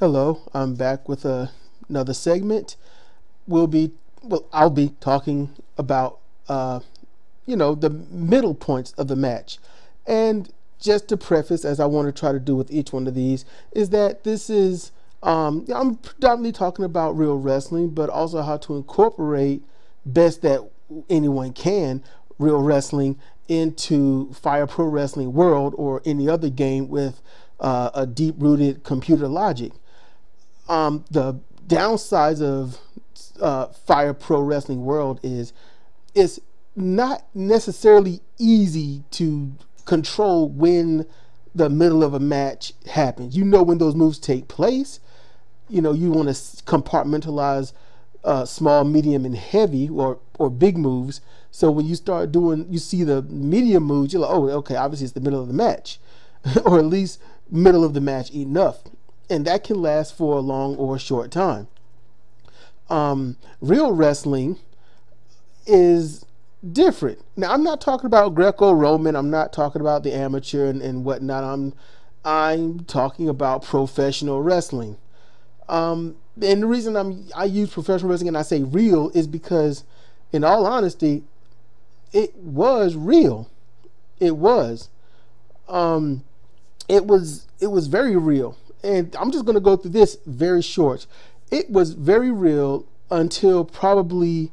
Hello, I'm back with another segment. I'll be talking about, the middle points of the match. And just to preface, as I want to try to do with each one of these, is that this is, I'm predominantly talking about real wrestling, but also how to incorporate best that anyone can real wrestling into Fire Pro Wrestling World or any other game with a deep-rooted computer logic. The downsides of Fire Pro Wrestling World is it's not necessarily easy to control when the middle of a match happens. You know when those moves take place. You know, you want to compartmentalize small, medium, and heavy or big moves. So when you start doing, you see the medium moves, you're like, oh, okay, obviously it's the middle of the match, or at least middle of the match enough. And that can last for a long or a short time. Real wrestling is different. Now, I'm not talking about Greco-Roman. I'm not talking about the amateur and whatnot. I'm talking about professional wrestling. And the reason I use professional wrestling and I say real is because, in all honesty, it was real. It was. It was very real. And I'm just going to go through this very short. It was very real until probably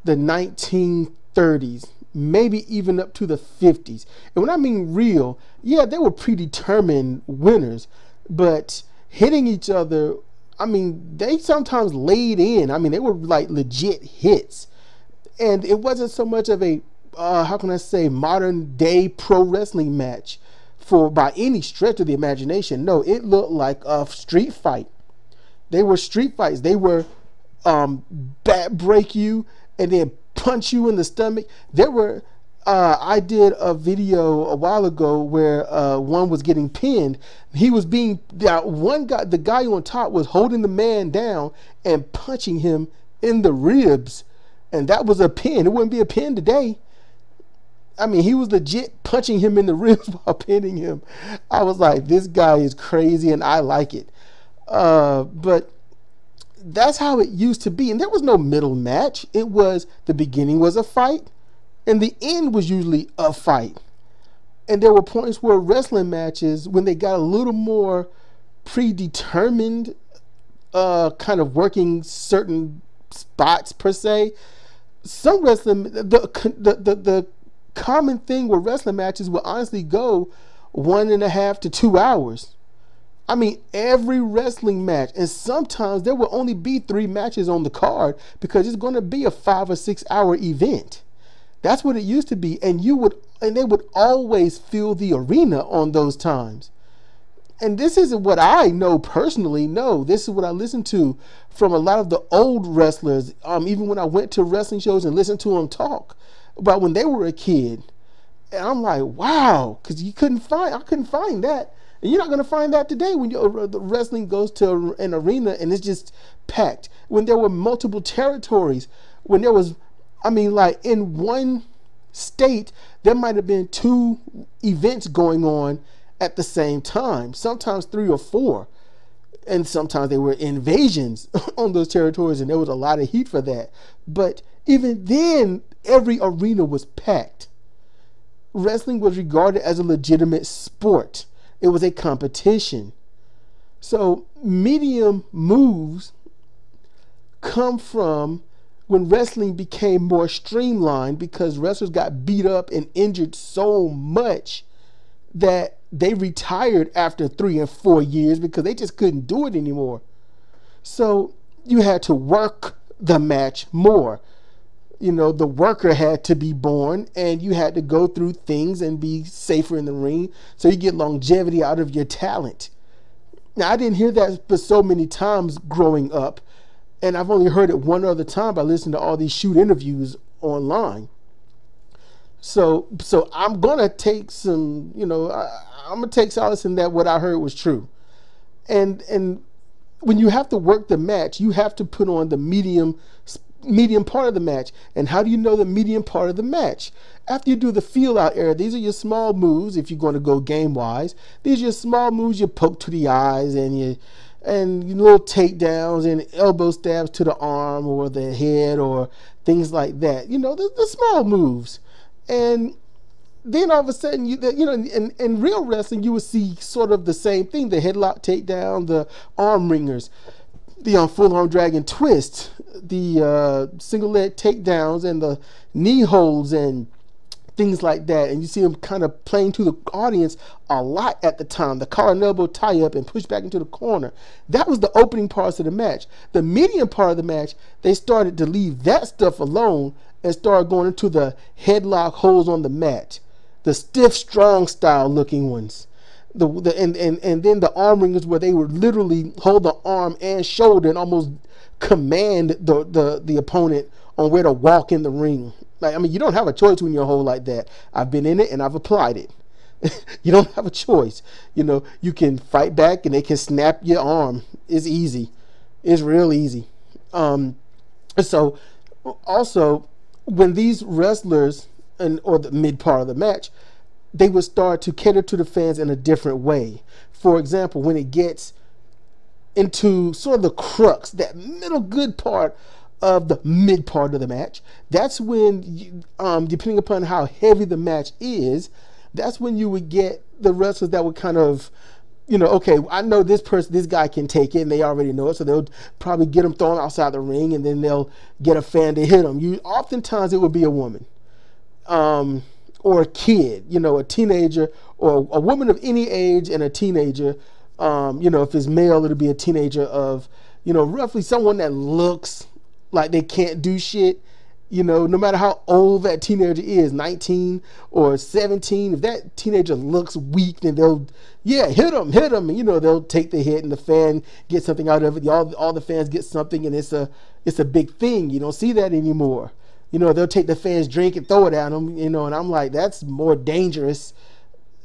the 1930s, maybe even up to the 50s. And when I mean real, yeah, they were predetermined winners, but hitting each other, I mean, they sometimes laid in. I mean, they were like legit hits. And it wasn't so much of a, how can I say, modern day pro wrestling match by any stretch of the imagination. No, it looked like a street fight. They were street fights. They were back break you and then punch you in the stomach. There were, I did a video a while ago where one was getting pinned. He was being, the guy on top was holding the man down and punching him in the ribs. And that was a pin. It wouldn't be a pin today. I mean, he was legit punching him in the ribs while pinning him. I was like, this guy is crazy and I like it. But that's how it used to be. And there was no middle match. It was, the beginning was a fight and the end was usually a fight. And there were points where wrestling matches, when they got a little more predetermined, kind of working certain spots per se, some wrestling, the common thing with wrestling matches will honestly go 1.5 to 2 hours. I mean, every wrestling match, and sometimes there will only be 3 matches on the card because it's going to be a 5 or 6 hour event. That's what it used to be, and they would always fill the arena on those times. And this isn't what I know personally. No, this is what I listened to from a lot of the old wrestlers. Even when I went to wrestling shows and listened to them talk about when they were a kid. And I'm like, wow, because I couldn't find that. And you're not going to find that today when the wrestling goes to an arena and it's just packed. When there were multiple territories, when there was, I mean, like in one state, there might have been 2 events going on at the same time, sometimes 3 or 4. And sometimes they were invasions on those territories and there was a lot of heat for that. But even then, every arena was packed. Wrestling was regarded as a legitimate sport. It was a competition. So medium moves come from when wrestling became more streamlined because wrestlers got beat up and injured so much that they retired after 3 and 4 years because they just couldn't do it anymore. So you had to work the match more. You know, the worker had to be born and you had to go through things and be safer in the ring so you get longevity out of your talent. Now, I didn't hear that for so many times growing up, and I've only heard it one other time by listening to all these shoot interviews online. So I'm going to take some, I'm going to take solace in that what I heard was true. And when you have to work the match, you have to put on the medium part of the match. And how do you know the medium part of the match? After you do the feel out area, these are your small moves. If you're going to go game wise, these are your small moves. You poke to the eyes and and little takedowns and elbow stabs to the arm or the head or things like that. The small moves. And then all of a sudden, in real wrestling, you would see sort of the same thing: the headlock takedown, the arm ringers, the full arm drag and twist, the single leg takedowns, and the knee holds and things like that. And you see them kind of playing to the audience a lot at the time. The collar and elbow tie up and push back into the corner. That was the opening parts of the match. The medium part of the match, they started to leave that stuff alone and started going into the headlock holds on the mat, the stiff, strong style looking ones. And then the arm ringers, where they would literally hold the arm and shoulder and almost command the opponent on where to walk in the ring. You don't have a choice when you hold like that. I've been in it and I've applied it. You don't have a choice. You can fight back and they can snap your arm. It's easy. It's real easy. So also, when these wrestlers or the mid part of the match, they would start to cater to the fans in a different way. For example, when it gets into sort of the crux, that middle good part of the mid part of the match, that's when, depending upon how heavy the match is, that's when you would get the wrestlers that would kind of, okay, I know this guy can take it, and they already know it, so they'll probably get him thrown outside the ring, and then they'll get a fan to hit him. Oftentimes it would be a woman, or a kid, a teenager, or a woman of any age and a teenager. If it's male, it'll be a teenager of, roughly someone that looks like they can't do shit. No matter how old that teenager is, 19 or 17, if that teenager looks weak, then they'll, hit him, and they'll take the hit, and the fan gets something out of it. All the fans get something, and it's a big thing. You don't see that anymore. They'll take the fan's drink and throw it at them, and I'm like, that's more dangerous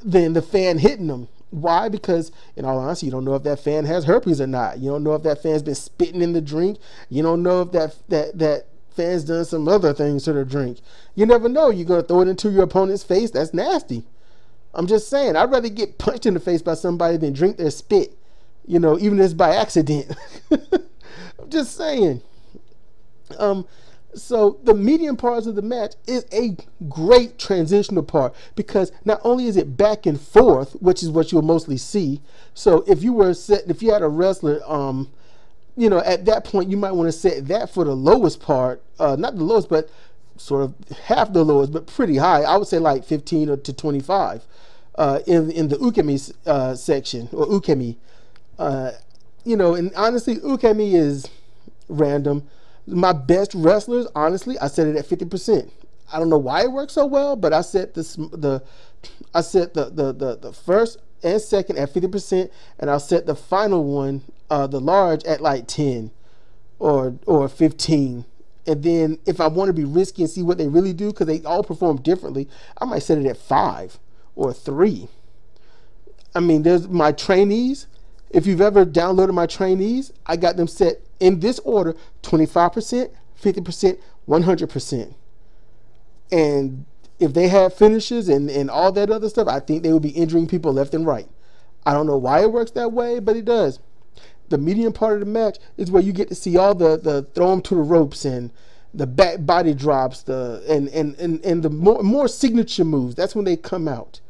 than the fan hitting them. Why? Because, in all honesty, you don't know if that fan has herpes or not. You don't know if that fan's been spitting in the drink. You don't know if that fan's done some other things to the drink. You never know. You're going to throw it into your opponent's face. That's nasty. I'm just saying, I'd rather get punched in the face by somebody than drink their spit, even if it's by accident. I'm just saying. So the medium parts of the match is a great transitional part, because not only is it back and forth, which is what you'll mostly see. So if you had a wrestler, at that point you might want to set that for the lowest part, not the lowest, but sort of half the lowest, but pretty high. I would say like 15 to 25 in the ukemi section, or ukemi. And honestly, ukemi is random. My best wrestlers, honestly, I set it at 50%. I don't know why it works so well, but I set the first and second at 50%, and I'll set the final one, the large, at like 10 or 15. And then if I want to be risky and see what they really do, because they all perform differently, I might set it at 5 or 3. There's my trainees. If you've ever downloaded my trainees, I got them set in this order: 25%, 50%, 100%. And if they had finishes and all that other stuff, I think they would be injuring people left and right. I don't know why it works that way, but it does. The medium part of the match is where you get to see all the throw them to the ropes and the back body drops, and the more signature moves. That's when they come out.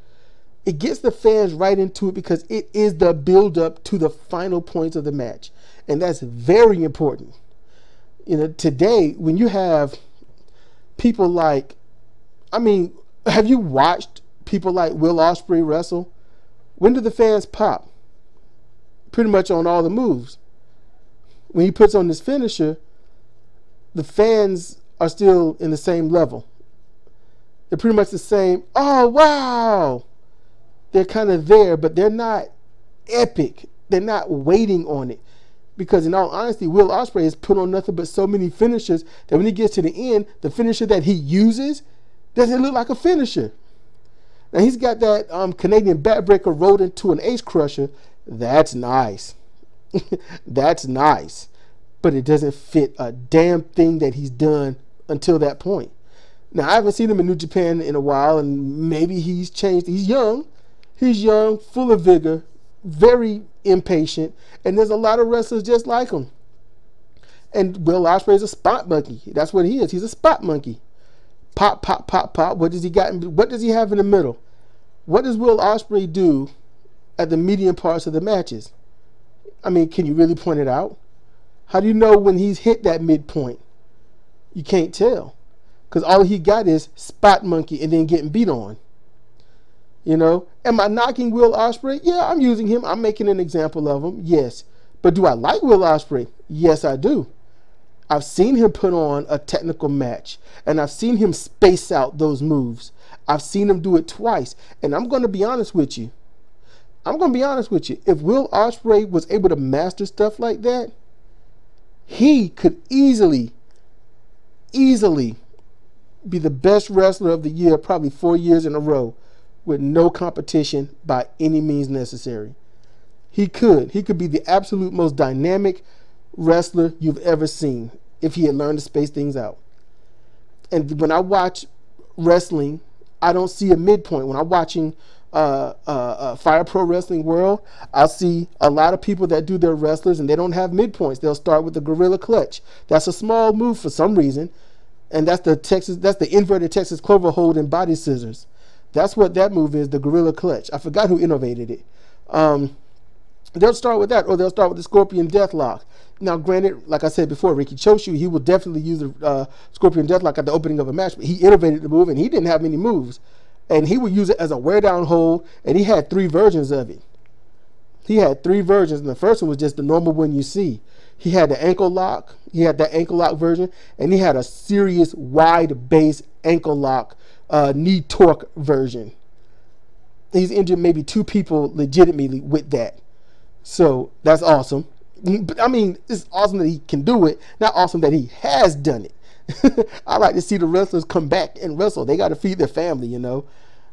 It gets the fans right into it, because it is the build up to the final points of the match. And that's very important. Today, when you have people like, have you watched people like Will Ospreay wrestle? When do the fans pop? Pretty much on all the moves. When he puts on this finisher, the fans are still in the same level. They're pretty much the same. Oh, wow. They're kind of there, but they're not epic. They're not waiting on it. Because in all honesty, Will Ospreay has put on nothing but so many finishers that when he gets to the end, the finisher that he uses doesn't look like a finisher. Now, he's got that Canadian backbreaker rolled into an ace crusher. That's nice. That's nice. But it doesn't fit a damn thing that he's done until that point. Now, I haven't seen him in New Japan in a while, and maybe he's changed. He's young. He's young, full of vigor, very impatient, and there's a lot of wrestlers just like him. And Will Ospreay is a spot monkey. That's what he is. He's a spot monkey. Pop, pop, pop, pop. What does he got? What does he have in the middle? What does Will Ospreay do at the medium parts of the matches? I mean, can you really point it out? How do you know when he's hit that midpoint? You can't tell, because all he got is spot monkey and then getting beat on. You know, am I knocking Will Ospreay? Yeah, I'm using him. I'm making an example of him. Yes. But do I like Will Ospreay? Yes, I do. I've seen him put on a technical match, and I've seen him space out those moves. I've seen him do it twice. And I'm going to be honest with you. If Will Ospreay was able to master stuff like that, he could easily be the best wrestler of the year, probably 4 years in a row, with no competition by any means necessary. He could be the absolute most dynamic wrestler you've ever seen if he had learned to space things out. And when I watch wrestling, I don't see a midpoint. When I'm watching Fire Pro Wrestling World, I'll see a lot of people that do their wrestlers and they don't have midpoints. They'll start with the gorilla clutch. That's a small move for some reason, and that's the inverted Texas clover hold and body scissors. That's what that move is, the gorilla clutch. I forgot who innovated it. They'll start with that, or they'll start with the scorpion deathlock. Now, granted, like I said before, Ricky Choshu, he will definitely use the scorpion deathlock at the opening of a match, but he innovated the move, and he didn't have many moves. And he would use it as a wear-down hold, and he had 3 versions of it. He had 3 versions, and the first one was just the normal one you see. He had the ankle lock, he had that ankle lock version, and he had a serious wide base ankle lock knee torque version. He's injured maybe 2 people legitimately with that. So that's awesome. But I mean, it's awesome that he can do it, not awesome that he has done it. I like to see the wrestlers come back and wrestle. They got to feed their family, you know.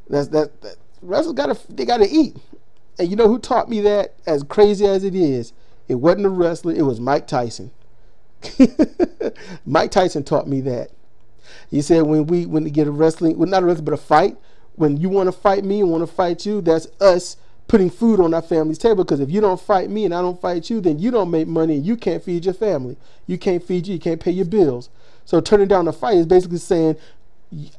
Wrestlers gotta eat. And you know who taught me that? As crazy as it is, it wasn't a wrestler, it was Mike Tyson. Mike Tyson taught me that. He said when we get a wrestling, well, not a wrestling, but a fight, when you want to fight me and want to fight you, that's us putting food on our family's table. Because if you don't fight me and I don't fight you, then you don't make money and you can't feed your family. You can't feed you can't pay your bills. So turning down the fight is basically saying,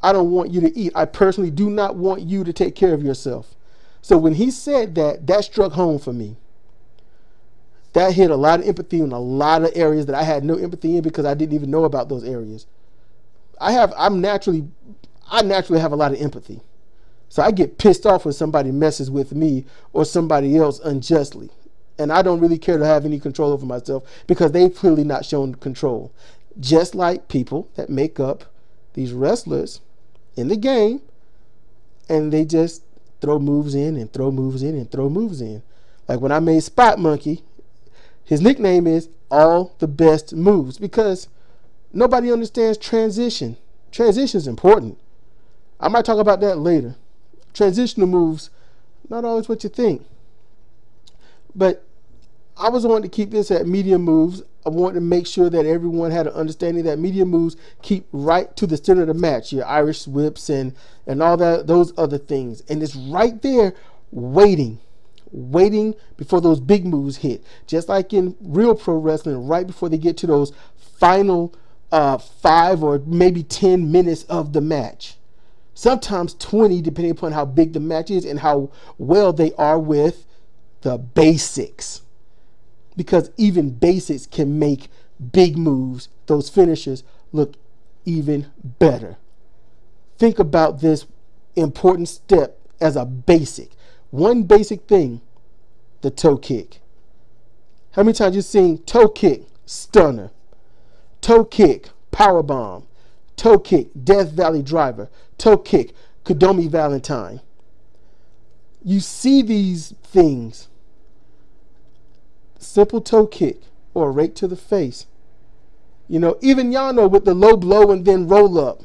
I don't want you to eat. I personally do not want you to take care of yourself. So when he said that, that struck home for me. That hit a lot of empathy in a lot of areas that I had no empathy in because I didn't even know about those areas. I naturally have a lot of empathy. So I get pissed off when somebody messes with me or somebody else unjustly. And I don't really care to have any control over myself because they've clearly not shown control. Just like people that make up these wrestlers in the game and they just throw moves in and throw moves in and throw moves in. Like when I made Spot Monkey, his nickname is All the Best Moves because nobody understands transition. Transition is important. I might talk about that later. Transitional moves, not always what you think. But I was wanting to keep this at medium moves. I wanted to make sure that everyone had an understanding that medium moves keep right to the center of the match. Your Irish whips and all that, those other things. And it's right there waiting before those big moves hit. Just like in real pro wrestling, right before they get to those final 5 or maybe 10 minutes of the match. Sometimes 20, depending upon how big the match is and how well they are with the basics. Because even basics can make big moves, those finishers, look even better. Think about this important step as a basic. One basic thing, the toe kick. How many times you've seen toe kick, stunner, toe kick, power bomb, toe kick, Death Valley driver, toe kick, Kodomi Valentine. You see these things. Simple toe kick or a rake to the face. You know, even Yano with the low blow and then roll up.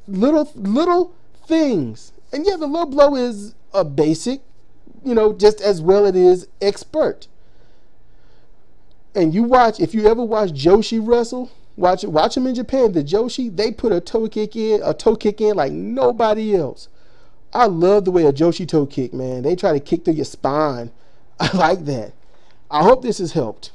Little things. And yeah, the low blow is a basic, you know, just as well it is expert. And you watch, if you ever watch Joshi wrestle, watch him in Japan. The Joshi, they put a toe kick in like nobody else. I love the way a Joshi toe kick, man. They try to kick through your spine. I like that. I hope this has helped.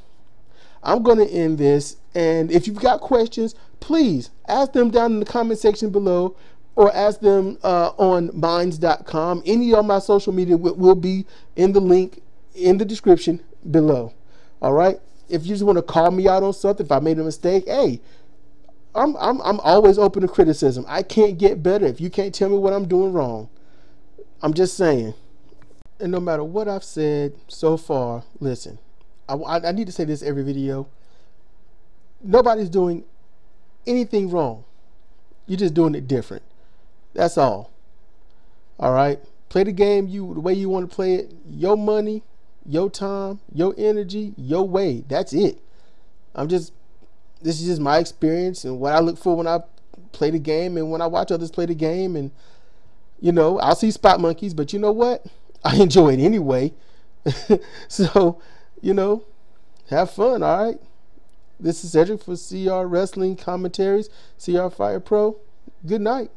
I'm going to end this, and if you've got questions, please ask them down in the comment section below, or ask them on minds.com. Any of my social media will be in the link in the description below. All right. If you just want to call me out on something, if I made a mistake, hey, I'm always open to criticism. I can't get better if you can't tell me what I'm doing wrong. I'm just saying. And no matter what I've said so far, listen, I need to say this every video. Nobody's doing anything wrong. You're just doing it different. That's all. All right. Play the game the way you want to play it. Your money, your time, your energy, your way. That's it. This is just my experience and what I look for when I play the game and when I watch others play the game. And, you know, I'll see spot monkeys, but you know what? I enjoy it anyway. So, you know, have fun. All right. This is Cedric for CR Wrestling Commentaries, CR Fire Pro. Good night.